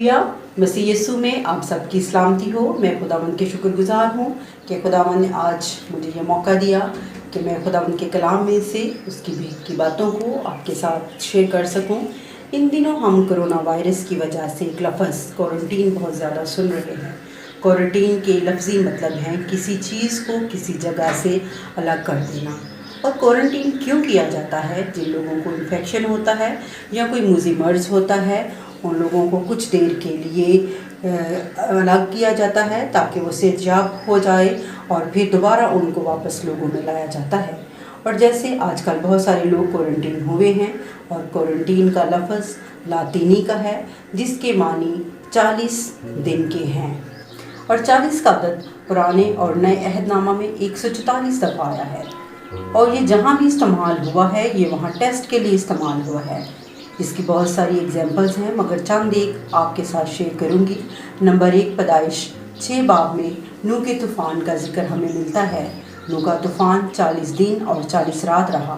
या मसीह यीशु में आप सबकी सलामती हो। मैं खुदावंद के शुक्रगुजार हूँ कि खुदावंद ने आज मुझे ये मौका दिया कि मैं खुदावंद के कलाम में से उसकी भीख की बातों को आपके साथ शेयर कर सकूँ। इन दिनों हम कोरोना वायरस की वजह से एक लफ्ज़ क्वारंटीन बहुत ज़्यादा सुन रहे हैं। क्वारंटीन के लफ्ज़ी मतलब हैं किसी चीज़ को किसी जगह से अलग कर देना। और क्वारंटीन क्यों किया जाता है? जिन लोगों को इन्फेक्शन होता है या कोई मुज़ी मर्ज़ होता है उन लोगों को कुछ देर के लिए अलग किया जाता है ताकि वो सेहतयाब हो जाए और फिर दोबारा उनको वापस लोगों में लाया जाता है। और जैसे आजकल बहुत सारे लोग क्वारंटीन हुए हैं और क्वारंटीन का लफ्ज़ लातीनी का है जिसके मानी 40 दिन के हैं। और 40 का अदद पुराने और नए अहदनामा में 144 दफ़ा आया है और ये जहाँ भी इस्तेमाल हुआ है ये वहाँ टेस्ट के लिए इस्तेमाल हुआ है। इसकी बहुत सारी एग्जांपल्स हैं मगर चंद एक आपके साथ शेयर करूंगी। नंबर 1 पैदाइश 6 बाब में नूह के तूफ़ान का जिक्र हमें मिलता है। नूह का तूफ़ान 40 दिन और 40 रात रहा।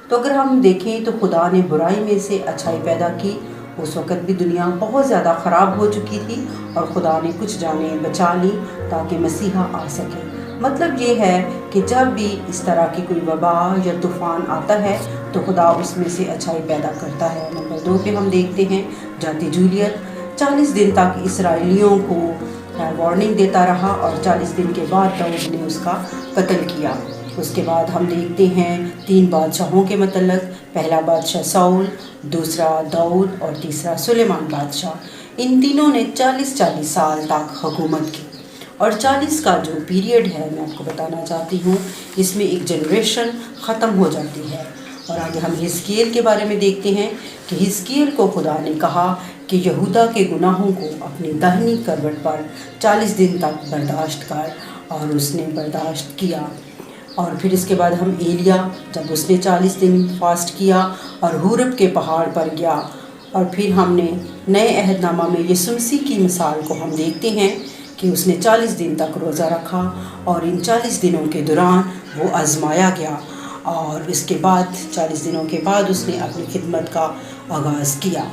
तो अगर हम देखें तो खुदा ने बुराई में से अच्छाई पैदा की। उस वक़्त भी दुनिया बहुत ज़्यादा ख़राब हो चुकी थी और खुदा ने कुछ जानें बचा ली ताकि मसीहा आ सके। मतलब ये है कि जब भी इस तरह की कोई वबा या तूफ़ान आता है तो खुदा उसमें से अच्छाई पैदा करता है। नंबर 2 पे हम देखते हैं जाति जूलियत 40 दिन तक इसराइलियों को वार्निंग देता रहा और 40 दिन के बाद दाऊद ने उसका कत्ल किया। उसके बाद हम देखते हैं 3 बादशाहों के मतलब, पहला बादशाह साउल, दूसरा दाऊद और तीसरा सुलेमान बादशाह। इन तीनों ने 40-40 साल तक हुकूमत की। और 40 का जो पीरियड है मैं आपको बताना चाहती हूँ, इसमें एक जनरेशन ख़त्म हो जाती है। और आगे हम हिजकिय्येल के बारे में देखते हैं कि हिजकिय्येल को खुदा ने कहा कि यहूदा के गुनाहों को अपनी दाहिनी करवट पर 40 दिन तक बर्दाश्त कर, और उसने बर्दाश्त किया। और फिर इसके बाद हम एलिया, जब उसने 40 दिन फास्ट किया और हुरब के पहाड़ पर गया। और फिर हमने नए अहदनामा में यीशु मसीह की मिसाल को हम देखते हैं कि उसने 40 दिन तक रोज़ा रखा और इन 40 दिनों के दौरान वो आजमाया गया और इसके बाद 40 दिनों के बाद उसने अपनी खिदमत का आगाज़ किया।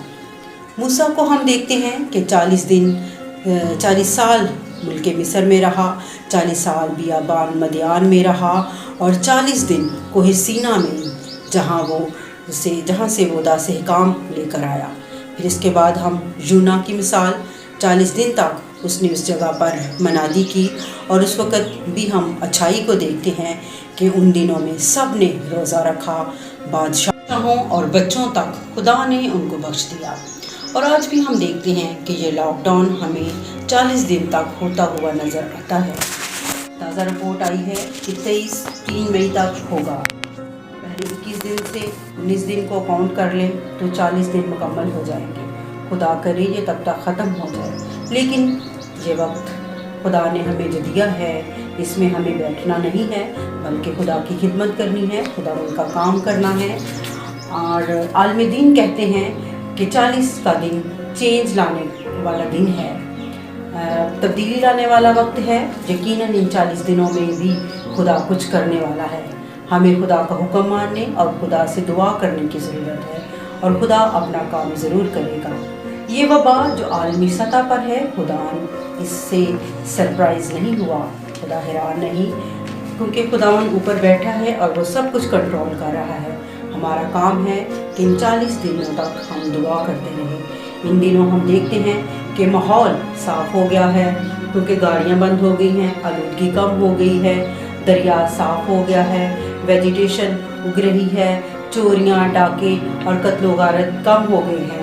मूसा को हम देखते हैं कि 40 साल मुल्क मिस्र में रहा, 40 साल बियाबान मदियान में रहा और 40 दिन कोह सीना में जहाँ से वो दास हिकाम लेकर आया। फिर इसके बाद हम यूना की मिसाल, 40 दिन तक उसने उस जगह पर मनादी की और उस वक़्त भी हम अच्छाई को देखते हैं कि उन दिनों में सब ने रोज़ा रखा, बादशाहों और बच्चों तक खुदा ने उनको बख्श दिया। और आज भी हम देखते हैं कि ये लॉकडाउन हमें 40 दिन तक होता हुआ नज़र आता है। ताज़ा रिपोर्ट आई है कि 3 मई तक होगा। पहले 21 दिन से 19 दिन को काउंट कर लें तो 40 दिन मुकम्मल हो जाएंगे। खुदा करे ये तब तक ख़त्म हो जाए, लेकिन ये वक्त खुदा ने हमें जो दिया है इसमें हमें बैठना नहीं है बल्कि खुदा की खिदमत करनी है, खुदा उनका काम करना है। और आलमी दीन कहते हैं कि 40 का दिन चेंज लाने वाला दिन है, तब्दीली लाने वाला वक्त है। यकीनन इन 40 दिनों में भी खुदा कुछ करने वाला है। हमें खुदा का हुक्म मानने और खुदा से दुआ करने की ज़रूरत है और खुदा अपना काम ज़रूर करेगा। ये वबा जो आलमी सतह पर है, खुदा इससे सरप्राइज़ नहीं हुआ, खुदा हैरान नहीं, क्योंकि खुदावन ऊपर बैठा है और वो सब कुछ कंट्रोल कर रहा है। हमारा काम है कि इन 40 दिनों तक हम दुआ करते रहें। इन दिनों हम देखते हैं कि माहौल साफ़ हो गया है क्योंकि गाड़ियाँ बंद हो गई हैं, आलूदगी कम हो गई है, दरिया साफ़ हो गया है, वेजिटेशन उग रही है, चोरियाँ, डाके और कत्लो गारत कम हो गए हैं।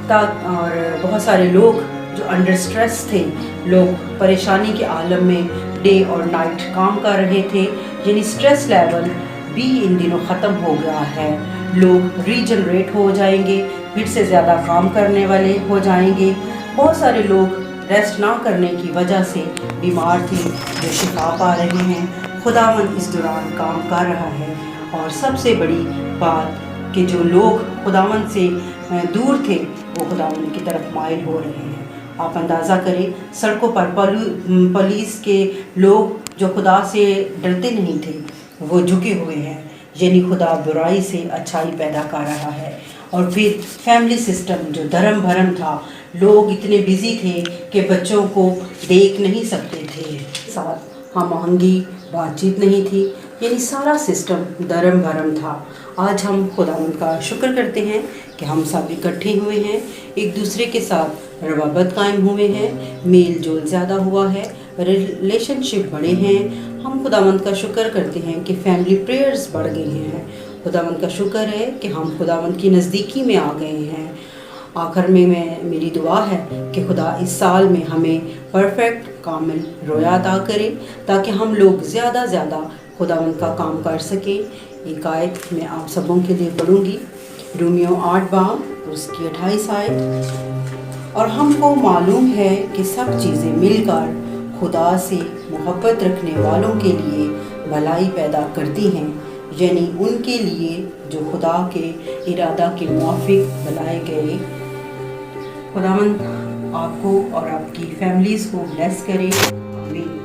और बहुत सारे लोग जो अंडर स्ट्रेस थे, लोग परेशानी के आलम में डे और नाइट काम कर रहे थे, यानी स्ट्रेस लेवल भी इन दिनों ख़त्म हो गया है। लोग रीजनरेट हो जाएंगे, फिर से ज़्यादा काम करने वाले हो जाएंगे। बहुत सारे लोग रेस्ट ना करने की वजह से बीमार थे जो शिफा पा रहे हैं। खुदावन इस दौरान काम कर रहा है। और सबसे बड़ी बात कि जो लोग खुदावन से दूर थे वो खुदावन की तरफ माइल हो रहे हैं। आप अंदाज़ा करें, सड़कों पर पुलिस के लोग जो खुदा से डरते नहीं थे वो झुके हुए हैं, यानी खुदा बुराई से अच्छाई पैदा कर रहा है। और फिर फैमिली सिस्टम जो धर्म भरम था, لوگ اتنے بزی تھے کہ بچوں کو دیکھ نہیں سکتے تھے، ساتھ ہم آہنگی بات چیت نہیں تھی، یعنی سارا سسٹم درم بھرم تھا۔ آج ہم خداوند کا شکر کرتے ہیں کہ ہم سب اکٹھے ہوئے ہیں، ایک دوسرے کے ساتھ روابط قائم ہوئے ہیں، میل جول زیادہ ہوا ہے، ریلیشن شپ بڑھے ہیں۔ ہم خداوند کا شکر کرتے ہیں کہ فیملی پریئرز بڑھ گئی ہیں۔ خداوند کا شکر ہے کہ ہم خداوند کی نزدیکی میں آ گئے ہیں۔ آخر میں میری دعا ہے کہ خدا اس سال میں ہمیں پرفیکٹ کامل رویا عطا کرے تاکہ ہم لوگ زیادہ خداوند کا کام کر سکیں۔ ایک آیت میں آپ سبوں کے لیے پڑھوں گی، رومیو 8 باب اس کی 28 آیت۔ اور ہم کو معلوم ہے کہ سب چیزیں مل کر خدا سے محبت رکھنے والوں کے لیے بھلائی پیدا کرتی ہیں، یعنی ان کے لیے جو خدا کے ارادہ کے موافق بنائے گئے۔ خداوند آپ کو اور آپ کی فیملیز کو بلیس کرے، آمین۔